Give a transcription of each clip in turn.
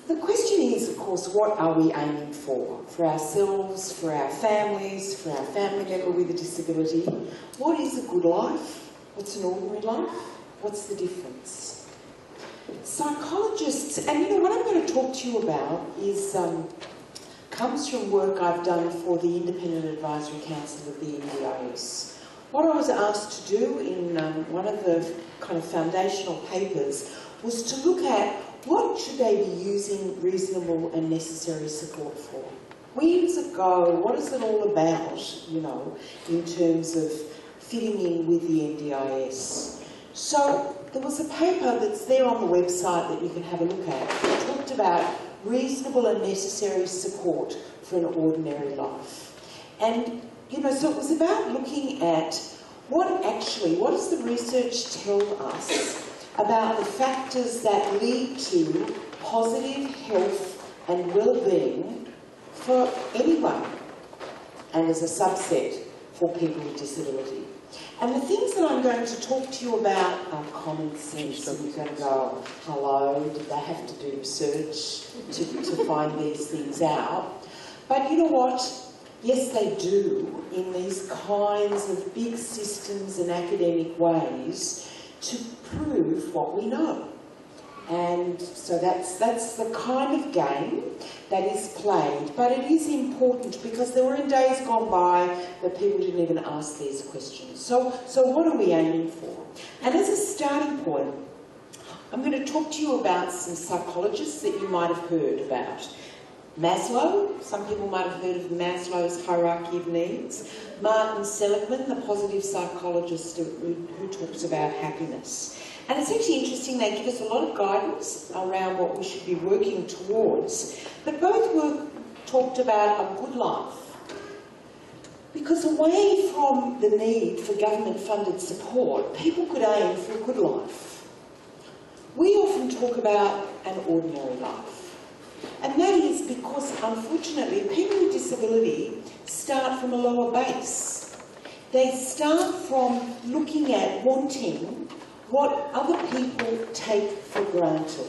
The question is, of course, what are we aiming for? For ourselves, for our families, for our family member with a disability? What is a good life? What's an ordinary life? What's the difference? Psychologists, and you know, what I'm going to talk to you about is comes from work I've done for the Independent Advisory Council of the NDIS. What I was asked to do in one of the kind of foundational papers was to look at what should they be using reasonable and necessary support for? Where does it go? What is it all about, you know, in terms of fitting in with the NDIS? So there was a paper that's there on the website that you can have a look at. It talked about reasonable and necessary support for an ordinary life. And, you know, so it was about looking at what does the research tell us about the factors that lead to positive health and well-being for anyone, and as a subset for people with disability. And the things that I'm going to talk to you about are common sense. And you're going to go, hello, did they have to do research to find these things out? But you know what? Yes, they do, in these kinds of big systems and academic ways, to prove what we know. And so that's the kind of game that is played. But it is important because there were in days gone by that people didn't even ask these questions. So what are we aiming for? And as a starting point, I'm going to talk to you about some psychologists that you might have heard about. Maslow, some people might have heard of Maslow's hierarchy of needs. Martin Seligman, the positive psychologist who talks about happiness. And it's actually interesting, they give us a lot of guidance around what we should be working towards. But both talked about a good life. Because away from the need for government-funded support, people could aim for a good life. We often talk about an ordinary life. And that is because, unfortunately, people with disability start from a lower base. They start from looking at wanting what other people take for granted.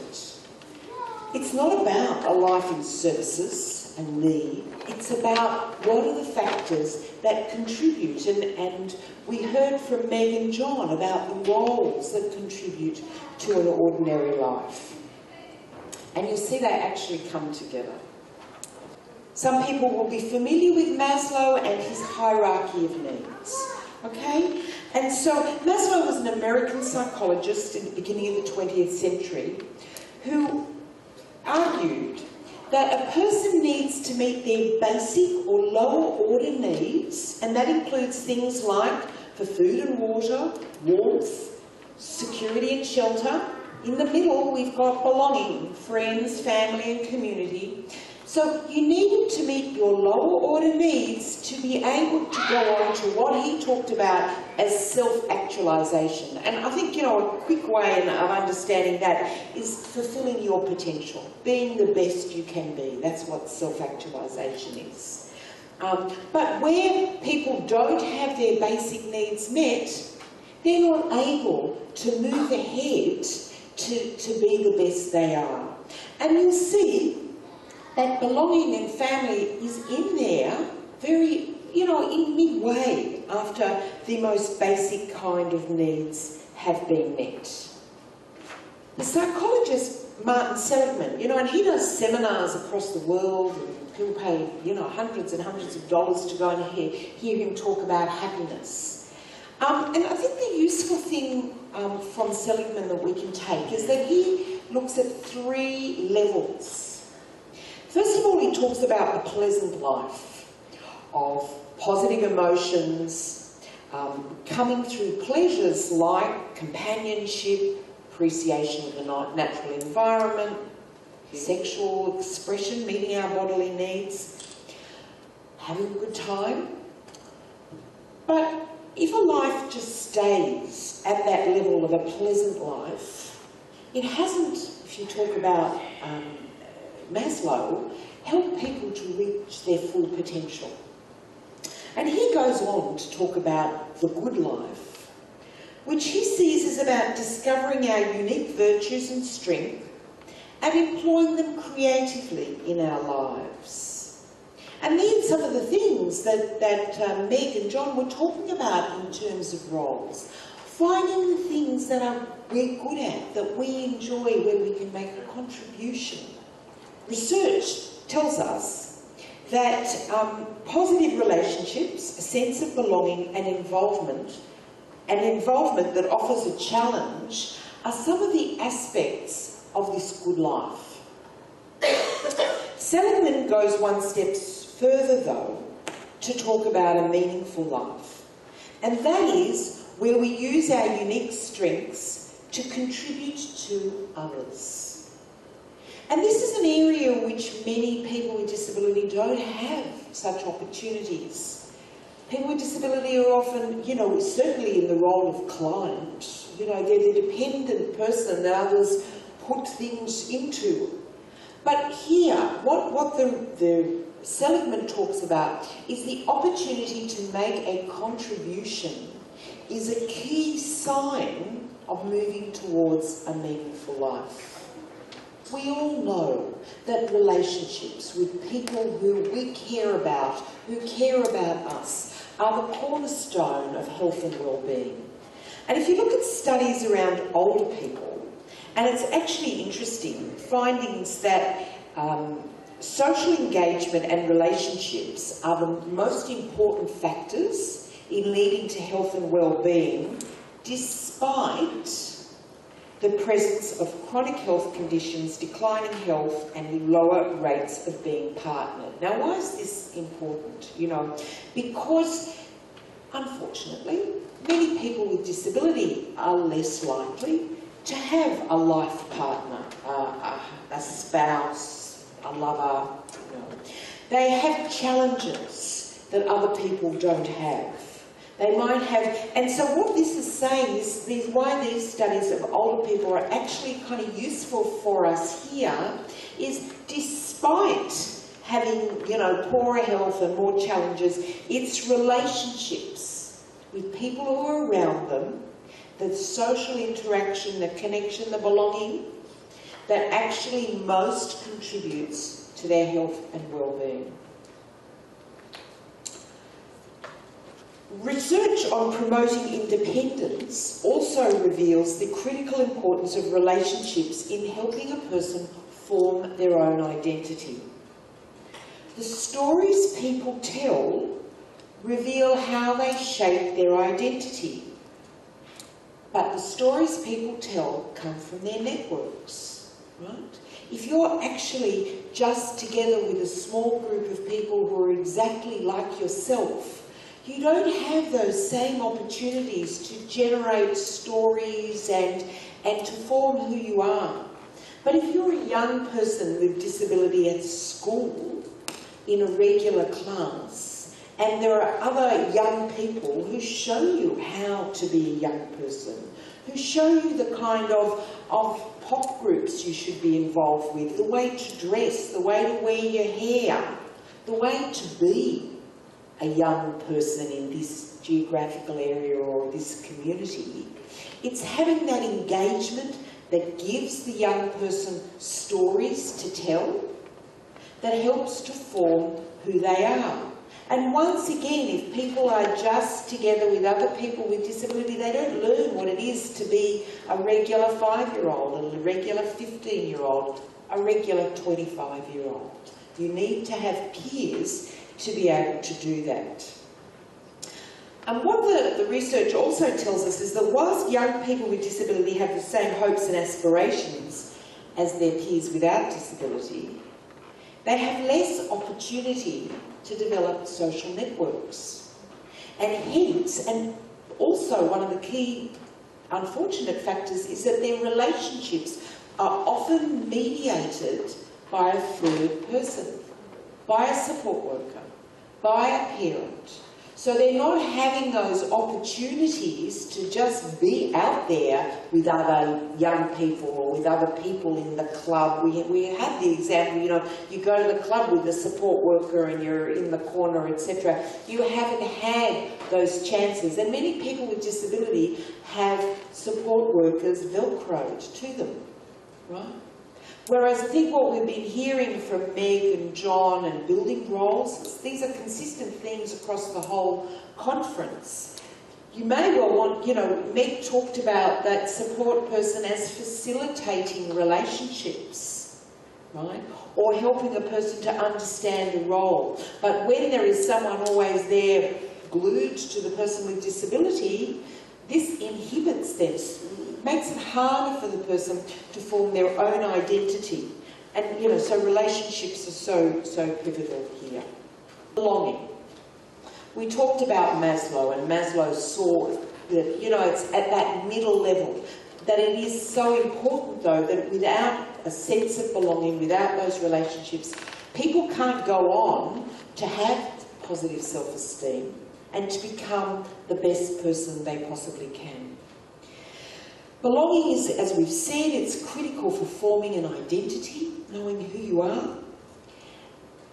It's not about a life in services and need. It's about what are the factors that contribute. And we heard from Meg and John about the roles that contribute to an ordinary life. And you'll see they actually come together. Some people will be familiar with Maslow and his hierarchy of needs. Okay? And so Maslow was an American psychologist in the beginning of the 20th century who argued that a person needs to meet their basic or lower order needs, and that includes things like for food and water, warmth, security and shelter. In the middle, we've got belonging, friends, family and community. So you needed to meet your lower order needs to be able to go on to what he talked about as self-actualisation. And I think, you know, a quick way of understanding that is fulfilling your potential, being the best you can be. That's what self-actualisation is. But where people don't have their basic needs met, they're not able to move ahead to be the best they are. And you'll see that belonging and family is in there very, you know, in midway after the most basic kind of needs have been met. The psychologist Martin Seligman, you know, and he does seminars across the world, and people pay, you know, hundreds and hundreds of dollars to go and hear him talk about happiness. And I think the useful thing from Seligman that we can take is that he looks at 3 levels. First of all, he talks about the pleasant life of positive emotions, coming through pleasures like companionship, appreciation of the natural environment, sexual expression, meeting our bodily needs, having a good time. But if a life just stays at that level of a pleasant life, it hasn't, if you talk about Maslow, helped people to reach their full potential. And he goes on to talk about the good life, which he sees as about discovering our unique virtues and strength and employing them creatively in our lives. And then some of the things that Meg and John were talking about in terms of roles. Finding the things that we're good at, that we enjoy, where we can make a contribution. Research tells us that positive relationships, a sense of belonging and involvement that offers a challenge are some of the aspects of this good life. Seligman goes one step further, though, to talk about a meaningful life. And that is where we use our unique strengths to contribute to others. And this is an area in which many people with disability don't have such opportunities. People with disability are often, certainly in the role of client. They're the dependent person that others put things into. But here, what the Seligman talks about is the opportunity to make a contribution is a key sign of moving towards a meaningful life. We all know that relationships with people who we care about, who care about us, are the cornerstone of health and well-being. And if you look at studies around older people, and it's actually interesting, findings that social engagement and relationships are the most important factors in leading to health and well-being, despite the presence of chronic health conditions, declining health, and lower rates of being partnered. Now, why is this important? Because, unfortunately, many people with disability are less likely to have a life partner, a spouse, a lover. They have challenges that other people don't have. They might have, and so what this is saying is why these studies of older people are actually kind of useful for us here is despite having, poorer health and more challenges, it's relationships with people who are around them, the social interaction, the connection, the belonging, that actually most contributes to their health and well-being. Research on promoting independence also reveals the critical importance of relationships in helping a person form their own identity. The stories people tell reveal how they shape their identity. But the stories people tell come from their networks, right? If you're actually just together with a small group of people who are exactly like yourself, you don't have those same opportunities to generate stories and to form who you are. But if you're a young person with disability at school, in a regular class, and there are other young people who show you how to be a young person, who show you the kind of pop groups you should be involved with, the way to dress, the way to wear your hair, the way to be a young person in this geographical area or this community. It's having that engagement that gives the young person stories to tell that helps to form who they are. And once again, if people are just together with other people with disability, they don't learn what it is to be a regular 5-year-old, a regular 15-year-old, a regular 25-year-old. You need to have peers to be able to do that. And what the research also tells us is that whilst young people with disability have the same hopes and aspirations as their peers without disability, they have less opportunity to develop social networks. And hence, and also one of the key unfortunate factors is that their relationships are often mediated by a third person, by a support worker, by a parent. So they're not having those opportunities to just be out there with other young people or with other people in the club. We had the example, you go to the club with a support worker and you're in the corner, etc. You haven't had those chances. And many people with disability have support workers velcroed to them, right? Whereas I think what we've been hearing from Meg and John and building roles, these are consistent themes across the whole conference. You may well want, you know, Meg talked about that support person as facilitating relationships, right? Or helping a person to understand a role. But when there is someone always there glued to the person with disability, this inhibits them, makes it harder for the person to form their own identity. And, you know, so relationships are so pivotal here. Belonging. We talked about Maslow, and Maslow saw that, you know, it's at that middle level, that it is so important, though, that without a sense of belonging, without those relationships, people can't go on to have positive self-esteem and to become the best person they possibly can. Belonging is, as we've said, it's critical for forming an identity, knowing who you are.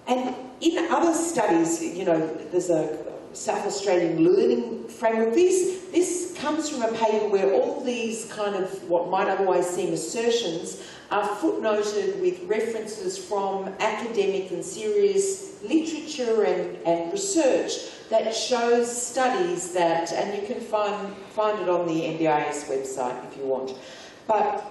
And in other studies, you know, there's a South Australian learning framework. This comes from a paper where all these kind of what might otherwise seem assertions are footnoted with references from academic and serious literature and research that shows studies that, and you can find it on the NDIS website if you want, but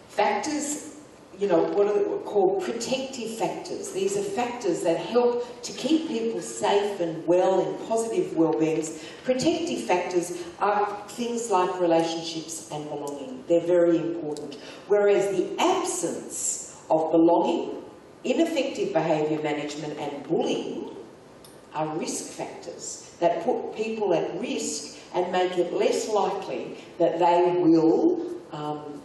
factors, you know, what are called protective factors. These are factors that help to keep people safe and well in positive well-beings. Protective factors are things like relationships and belonging. They're very important. Whereas the absence of belonging, ineffective behaviour management and bullying are risk factors that put people at risk and make it less likely that they will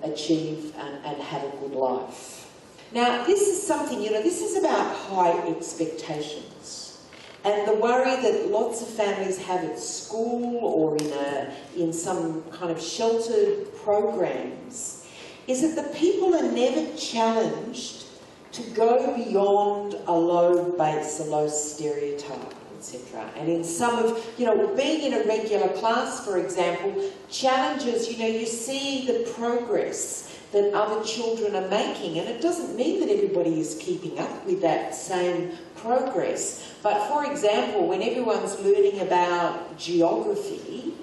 achieve and have a good life. Now, this is something, you know, this is about high expectations and the worry that lots of families have at school or in some kind of sheltered programs is that the people are never challenged to go beyond a low base, a low stereotype, etc. And in some of, you know, being in a regular class, for example, challenges, you know, you see the progress that other children are making, and it doesn't mean that everybody is keeping up with that same progress. But for example, when everyone's learning about geography,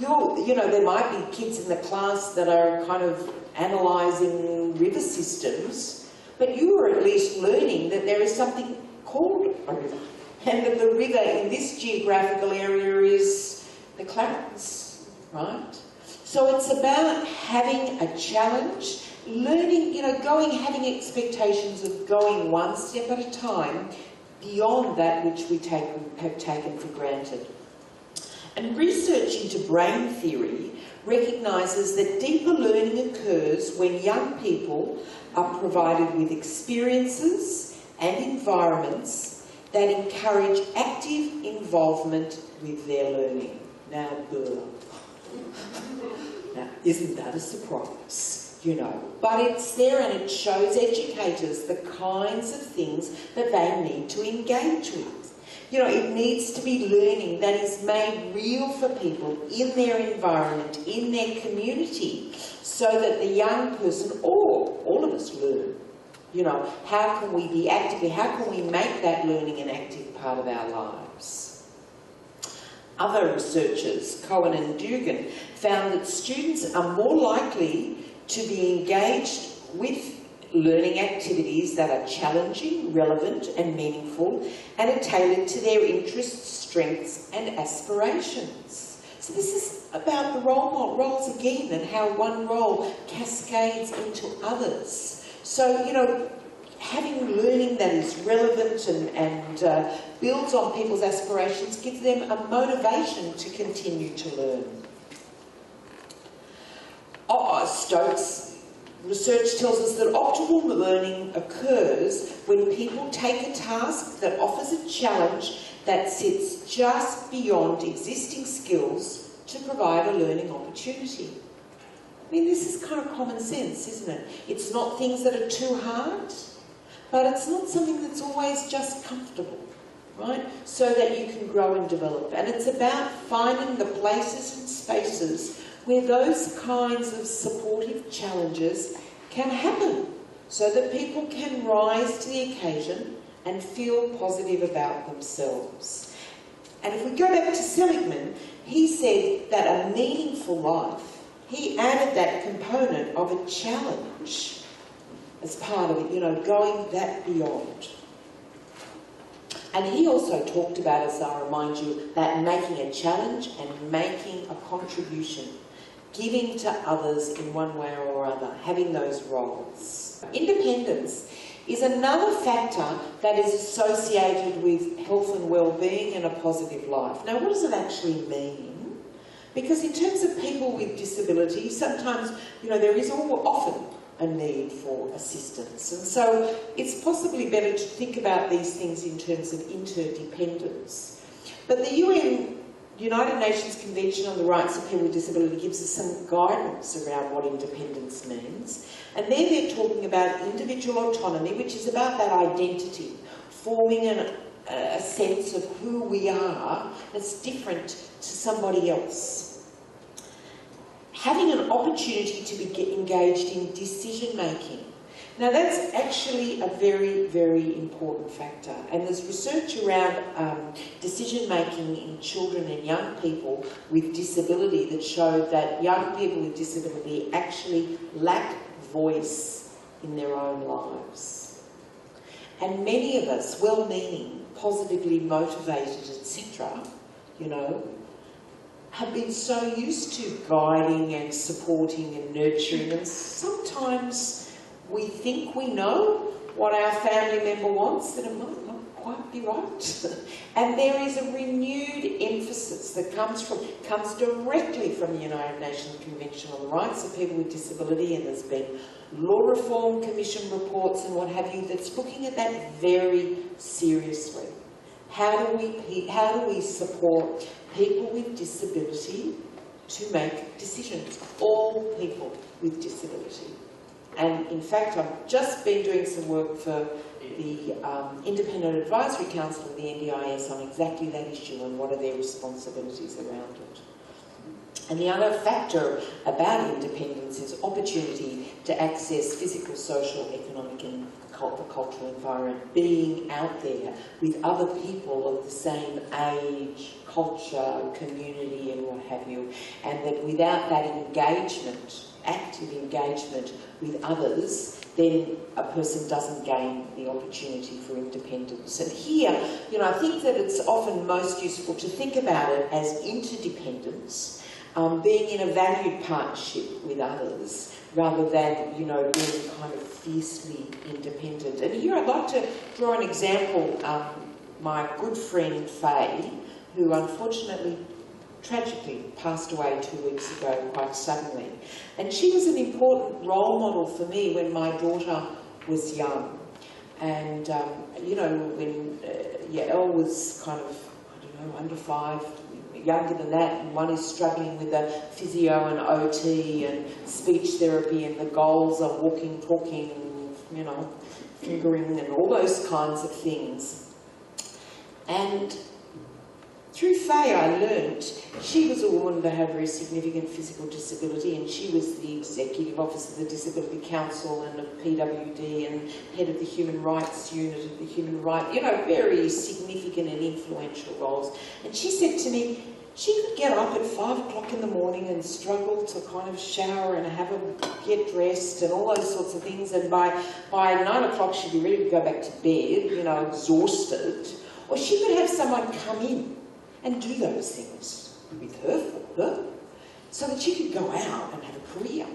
you know, there might be kids in the class that are kind of analysing river systems, but you are at least learning that there is something called a river, and that the river in this geographical area is the Clarence, right? So it's about having a challenge, learning, you know, having expectations of going one step at a time beyond that which we have taken for granted. And research into brain theory recognises that deeper learning occurs when young people are provided with experiences and environments that encourage active involvement with their learning. Now, now, isn't that a surprise? You know, but it's there, and it shows educators the kinds of things that they need to engage with. You know, it needs to be learning that is made real for people in their environment, in their community, so that the young person, or all of us, learn. You know, how can we be active? How can we make that learning an active part of our lives? Other researchers, Cohen and Dugan, found that students are more likely to be engaged with learning activities that are challenging, relevant and meaningful, and are tailored to their interests, strengths and aspirations. So this is about the roles again, and how one role cascades into others. So, you know, having learning that is relevant and builds on people's aspirations gives them a motivation to continue to learn. Stokes' research tells us that optimal learning occurs when people take a task that offers a challenge that sits just beyond existing skills to provide a learning opportunity. I mean, this is kind of common sense, isn't it? It's not things that are too hard, but it's not something that's always just comfortable, right? So that you can grow and develop. And it's about finding the places and spaces where those kinds of supportive challenges can happen. so that people can rise to the occasion and feel positive about themselves. And if we go back to Seligman, he said that a meaningful life, he added that component of a challenge as part of it, you know, going that beyond. And he also talked about, as I remind you, that making a challenge and making a contribution, giving to others in one way or other, having those roles. Independence is another factor that is associated with health and well-being and a positive life. Now, what does it actually mean? Because in terms of people with disability, sometimes, you know, there is often a need for assistance. And so it's possibly better to think about these things in terms of interdependence. But the United Nations Convention on the Rights of People with Disability gives us some guidance around what independence means. And there they're talking about individual autonomy, which is about that identity, forming a sense of who we are that's different to somebody else. Having an opportunity to be engaged in decision-making. Now that's actually a very, very important factor. And there's research around decision-making in children and young people with disability that showed that young people with disability actually lack voice in their own lives. And many of us, well-meaning, positively motivated, etc., you know, have been so used to guiding and supporting and nurturing, and sometimes we think we know what our family member wants, that it might not quite be right. And there is a renewed emphasis that comes directly from the United Nations Convention on the Rights of People with Disability, and there's been Law Reform Commission reports and what have you that's looking at that very seriously. How do we support people with disability to make decisions? All people with disability. And in fact, I've just been doing some work for the Independent Advisory Council of the NDIS on exactly that issue and what are their responsibilities around it. And the other factor about independence is opportunity to access physical, social, economic and the cultural environment, being out there with other people of the same age, culture, community and what have you, and that without that engagement, active engagement with others, then a person doesn't gain the opportunity for independence. And here, you know, I think that it's often most useful to think about it as interdependence, being in a valued partnership with others, rather than, you know, being kind of fiercely independent. And here I'd like to draw an example. My good friend Faye, who unfortunately, tragically passed away 2 weeks ago quite suddenly. And she was an important role model for me when my daughter was young. And, you know, when Yael was kind of, I don't know, under 5, younger than that, and one is struggling with a physio and OT and speech therapy, and the goals are walking, talking, you know, fingering and all those kinds of things. And through Faye I learnt she was a woman that had very significant physical disability, and she was the Executive Officer of the Disability Council and of PWD and head of the Human Rights Unit of the Human Rights, you know, very significant and influential roles. And she said to me, she could get up at 5 o'clock in the morning and struggle to kind of shower and get dressed and all those sorts of things, and by 9 o'clock she'd be ready to go back to bed, you know, exhausted. Or she could have someone come in and do those things with her, for her, so that she could go out and have a career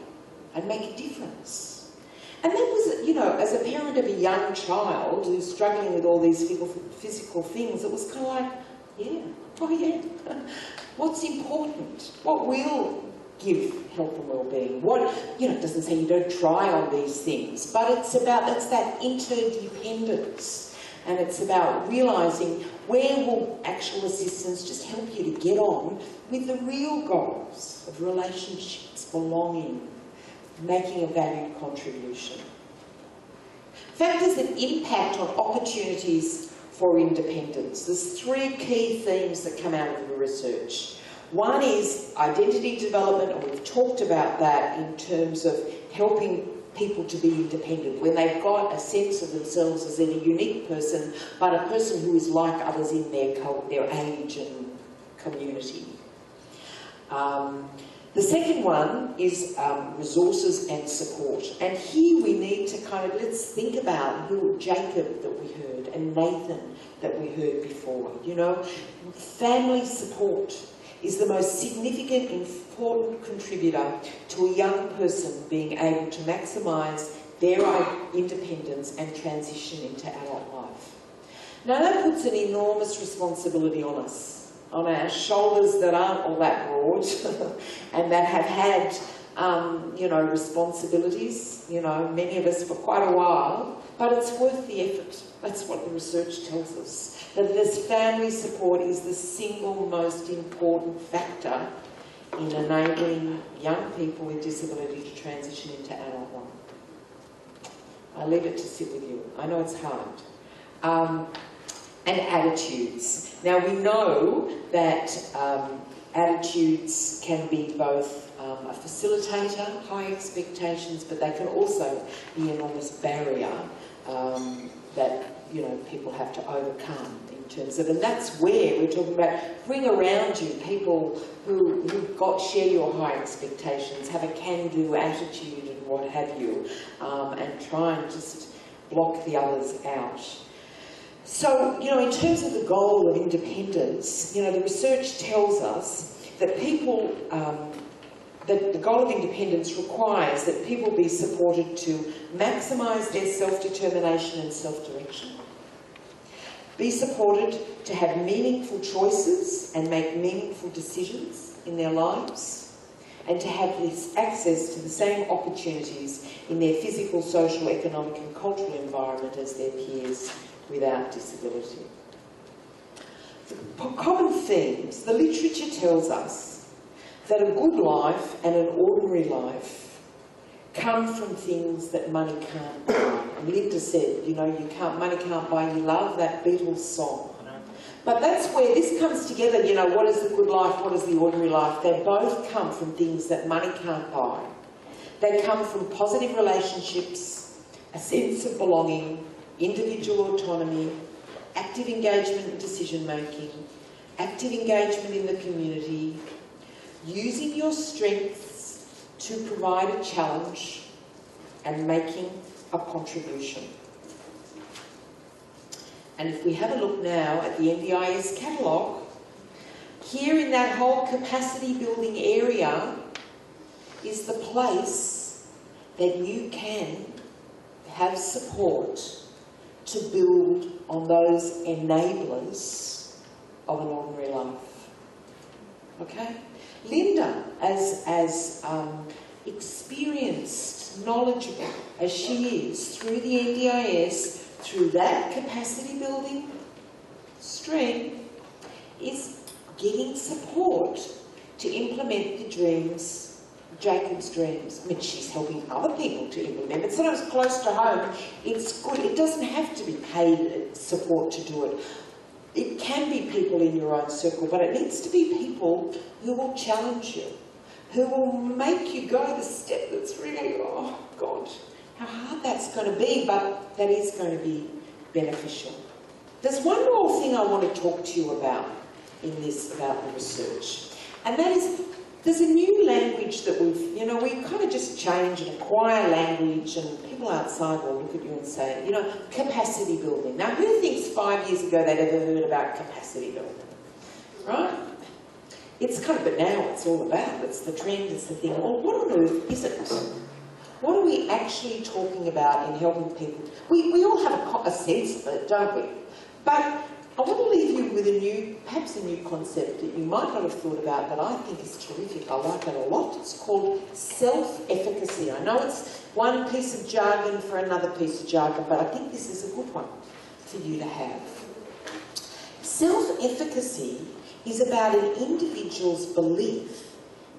and make a difference. And that was, you know, as a parent of a young child who's struggling with all these physical things, it was kind of like, yeah, oh yeah, what's important? What will give health and well-being? What, you know, it doesn't say you don't try on these things, but it's that interdependence. And it's about realising where will actual assistance just help you to get on with the real goals of relationships, belonging, making a valued contribution. Factors that impact on opportunities for independence. There's 3 key themes that come out of the research. One is identity development, and we've talked about that in terms of helping people to be independent, when they've got a sense of themselves as a unique person, but a person who is like others in their age and community. The second one is resources and support. And here we need to let's think about Jacob that we heard and Nathan that we heard before. You know, family support is the most significant, important contributor to a young person being able to maximise their independence and transition into adult life. Now that puts an enormous responsibility on us, on our shoulders that aren't all that broad and that have had, you know, responsibilities, you know, many of us for quite a while, but it's worth the effort. That's what the research tells us. That this family support is the single most important factor in enabling young people with disability to transition into adult life. I leave it to sit with you. I know it's hard. And attitudes. Now we know that attitudes can be both a facilitator, high expectations, but they can also be an enormous barrier that, you know, people have to overcome in terms of, and that's where we're talking about bring around you people who share your high expectations, have a can-do attitude and what have you, and try and just block the others out. So, you know, in terms of the goal of independence, you know, the research tells us that people, that the goal of independence requires that people be supported to maximise their self-determination and self-direction, be supported to have meaningful choices and make meaningful decisions in their lives, and to have this access to the same opportunities in their physical, social, economic and cultural environment as their peers without disability. The common themes, the literature tells us that a good life and an ordinary life come from things that money can't buy. And Linda said, you know, money can't buy you love, that Beatles song. But that's where this comes together, you know, what is the good life, what is the ordinary life? They both come from things that money can't buy. They come from positive relationships, a sense of belonging, individual autonomy, active engagement in decision-making, active engagement in the community, using your strengths to provide a challenge, and making a contribution. And if we have a look now at the NDIS catalogue, here in that whole capacity building area is the place that you can have support to build on those enablers of an ordinary life. Okay? Linda, as experienced, knowledgeable as she is through the NDIS, through that capacity building stream, is getting support to implement the dreams, Jacob's dreams. I mean, she's helping other people to implement it. Sometimes close to home, it's good. It doesn't have to be paid support to do it. It can be people in your own circle, but it needs to be people who will challenge you, who will make you go the step that's really, oh God, how hard that's going to be, but that is going to be beneficial. There's one more thing I want to talk to you about in this, about the research, and that is there's a new language that we kind of just change and acquire language, and people outside will look at you and say, you know, capacity building. Now, who thinks 5 years ago they'd ever heard about capacity building? Right? It's kind of, but now it's all about, it's the trend, it's the thing. Well, what on earth is it? What are we actually talking about in helping people? We all have a sense of it, don't we? But I want to leave you with perhaps a new concept that you might not have thought about, but I think is terrific. I like it a lot. It's called self-efficacy. I know it's one piece of jargon for another piece of jargon, but I think this is a good one for you to have. Self-efficacy is about an individual's belief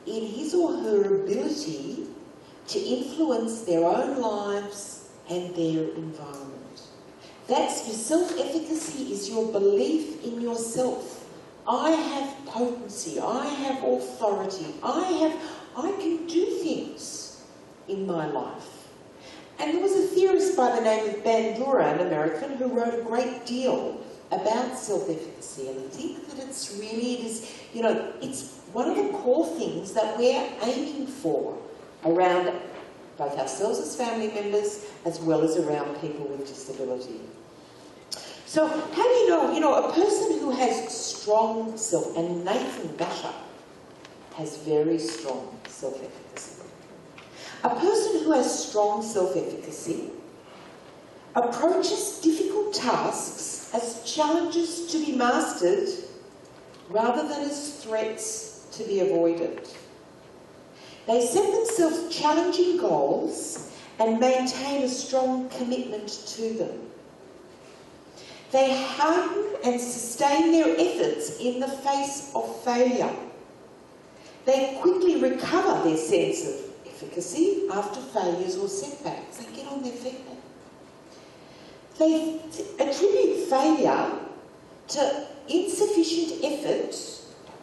in his or her ability to influence their own lives and their environment. That's your self-efficacy, is your belief in yourself. I have potency, I have authority, I can do things in my life. And there was a theorist by the name of Bandura, an American, who wrote a great deal about self-efficacy. And I think that it's one of the core things that we're aiming for around both ourselves as family members as well as around people with disability. So how do you know, a person who has strong and Nathan Basher has very strong self-efficacy. A person who has strong self-efficacy approaches difficult tasks as challenges to be mastered rather than as threats to be avoided. They set themselves challenging goals and maintain a strong commitment to them. They harden and sustain their efforts in the face of failure. They quickly recover their sense of efficacy after failures or setbacks. They get on their feet. They attribute failure to insufficient effort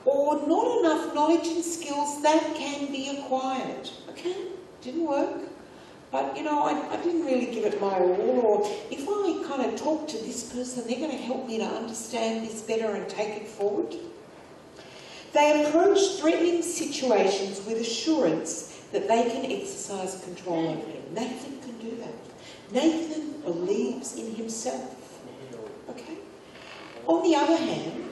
or not enough knowledge and skills that can be acquired. Okay, didn't work. But, I didn't really give it my all, or if I kind of talk to this person, they're going to help me to understand this better and take it forward. They approach threatening situations with assurance that they can exercise control over them. Nathan can do that. Nathan believes in himself. Okay? On the other hand,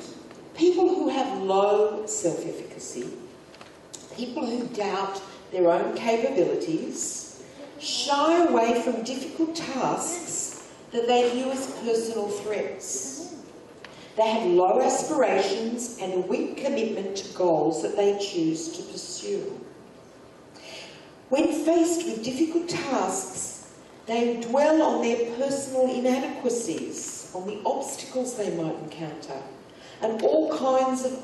people who have low self-efficacy, people who doubt their own capabilities, shy away from difficult tasks that they view as personal threats. They have low aspirations and a weak commitment to goals that they choose to pursue. When faced with difficult tasks, they dwell on their personal inadequacies, on the obstacles they might encounter, and all kinds of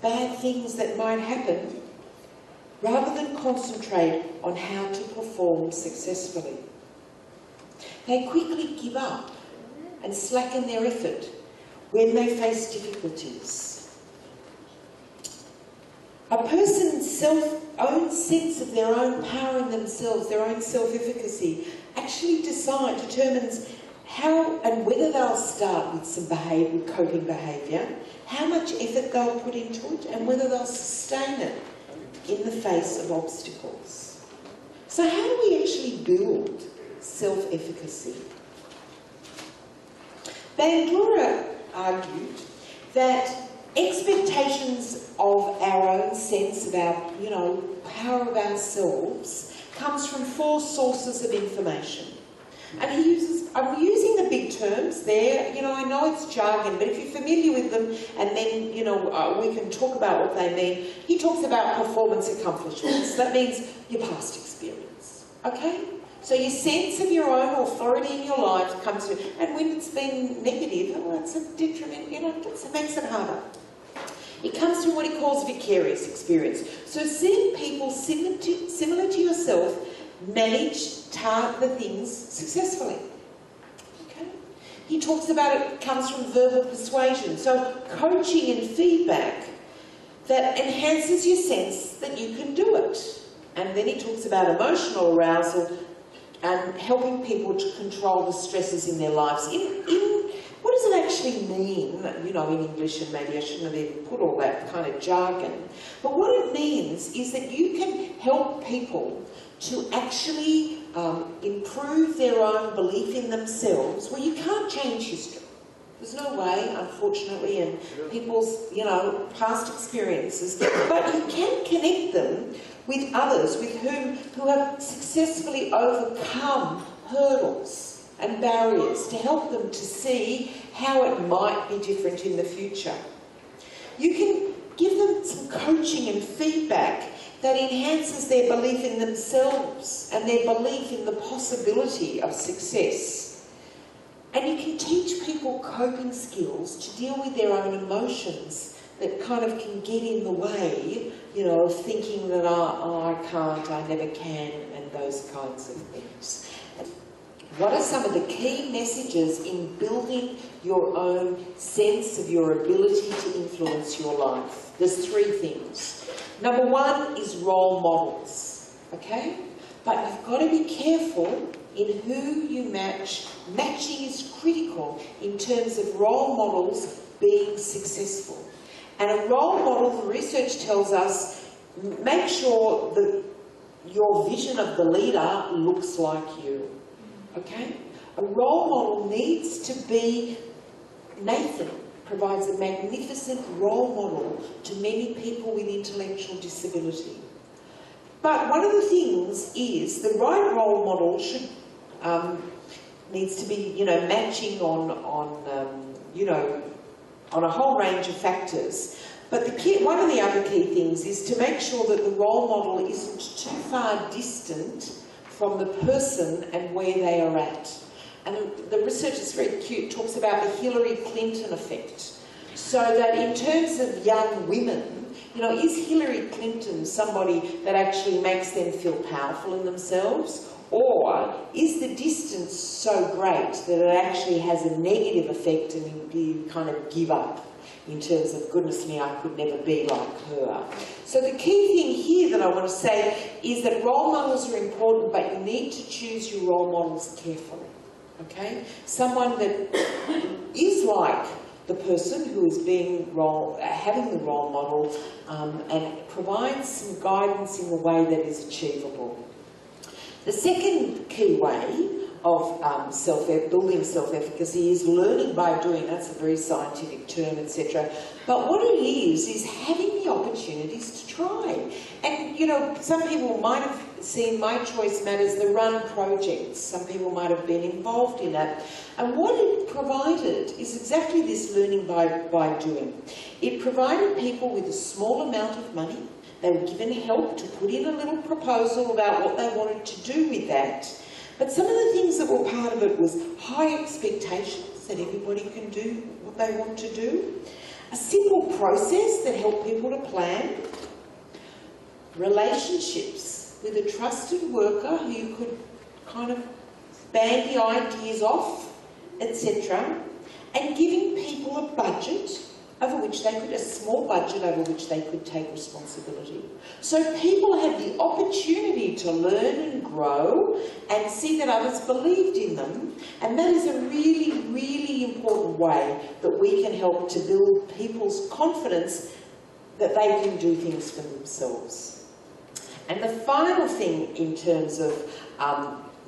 bad things that might happen, rather than concentrate on how to perform successfully. They quickly give up and slacken their effort when they face difficulties. A person's own sense of their own power in themselves, their own self-efficacy, actually determines how and whether they'll start with some coping behaviour, how much effort they'll put into it, and whether they'll sustain it in the face of obstacles. So how do we actually build self-efficacy? Bandura argued that expectations of our own sense of our, power of ourselves comes from 4 sources of information. And I'm using the big terms there, I know it's jargon, but if you're familiar with them, and then, we can talk about what they mean. He talks about performance accomplishments. That means your past experience, okay? So your sense of your own authority in your life comes through, and when it's been negative, it's a detriment, it makes it harder. It comes from what he calls vicarious experience. So seeing people similar to yourself manage the things successfully. Okay? He talks about it comes from verbal persuasion, so coaching and feedback that enhances your sense that you can do it. And then he talks about emotional arousal and helping people to control the stresses in their lives. What does it actually mean, in English, and maybe I shouldn't have even put all that kind of jargon, but what it means is that you can help people to actually improve their own belief in themselves. Well, you can't change history. There's no way, unfortunately, in people's, past experiences, but you can connect them with others who have successfully overcome hurdles and barriers to help them to see how it might be different in the future. You can give them some coaching and feedback that enhances their belief in themselves and their belief in the possibility of success. And you can teach people coping skills to deal with their own emotions that kind of can get in the way, of thinking that, I can't, I never can, and those kinds of things. What are some of the key messages in building your own sense of your ability to influence your life? There's 3 things. Number 1 is role models, okay? But you've got to be careful in who you match. Matching is critical in terms of role models being successful. And a role model, the research tells us, make sure that your vision of the leader looks like you. Okay? A role model needs to be Nathan provides a magnificent role model to many people with intellectual disability. But one of the things is the right role model should needs to be, matching on a whole range of factors. But one of the other key things is to make sure that the role model isn't too far distant from the person and where they are at. And the research is very cute, talks about the Hillary Clinton effect. So that in terms of young women, is Hillary Clinton somebody that actually makes them feel powerful in themselves? Or is the distance so great that it actually has a negative effect and you kind of give up in terms of, goodness me, I could never be like her? So the key thing here that I want to say is that role models are important, but you need to choose your role models carefully. Okay? Someone that is like the person who is having the role model and provides some guidance in a way that is achievable. The second key way of building self-efficacy is learning by doing. That's a very scientific term, etc. But what it is having the opportunities to try. And, some people might have seen My Choice Matters, the Run project. Some people might have been involved in that. And what it provided is exactly this learning by doing. It provided people with a small amount of money. They were given help to put in a little proposal about what they wanted to do with that. But some of the things that were part of it was high expectations that everybody can do what they want to do, a simple process that helped people to plan, relationships with a trusted worker who you could kind of bang the ideas off, etc., and giving people a budget a small budget over which they could take responsibility. So people had the opportunity to learn and grow and see that others believed in them. And that is a really, really important way that we can help to build people's confidence that they can do things for themselves. And the final thing in terms of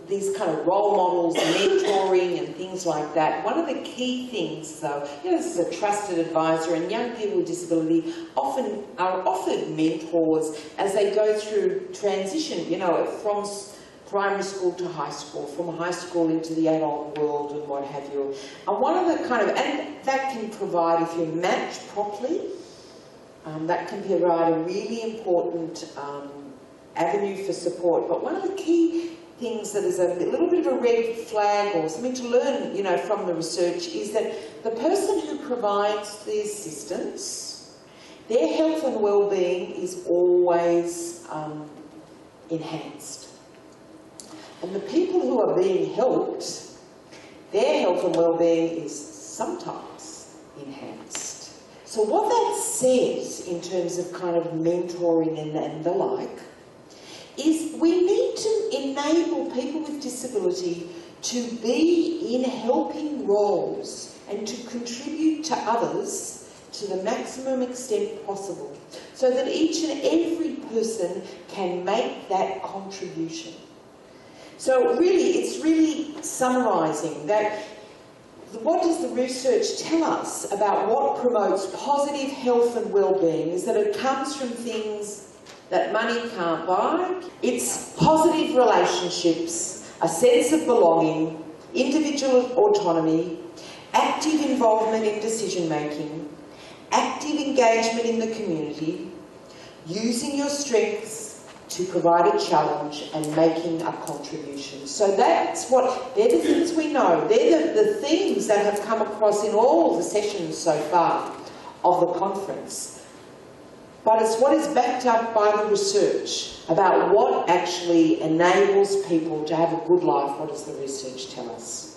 these kind of role models, mentoring and things like that, one of the key things though, this is a trusted advisor, and young people with disability often are offered mentors as they go through transition, from primary school to high school, from high school into the adult world and what have you. And one of the and that can provide, if you're matched properly, that can provide a really important avenue for support. But one of the key things that is a little bit of a red flag or something to learn, from the research is that the person who provides the assistance, their health and well-being is always enhanced. And the people who are being helped, their health and well-being is sometimes enhanced. So what that says in terms of kind of mentoring and the like is we need to enable people with disability to be in helping roles and to contribute to others to the maximum extent possible, so that each and every person can make that contribution. So really, it's really summarising that what does the research tell us about what promotes positive health and well-being is that it comes from things that money can't buy. It's positive relationships, a sense of belonging, individual autonomy, active involvement in decision-making, active engagement in the community, using your strengths to provide a challenge and making a contribution. So they're the things we know. They're the themes that have come across in all the sessions so far of the conference. But it's what is backed up by the research about what actually enables people to have a good life. What does the research tell us?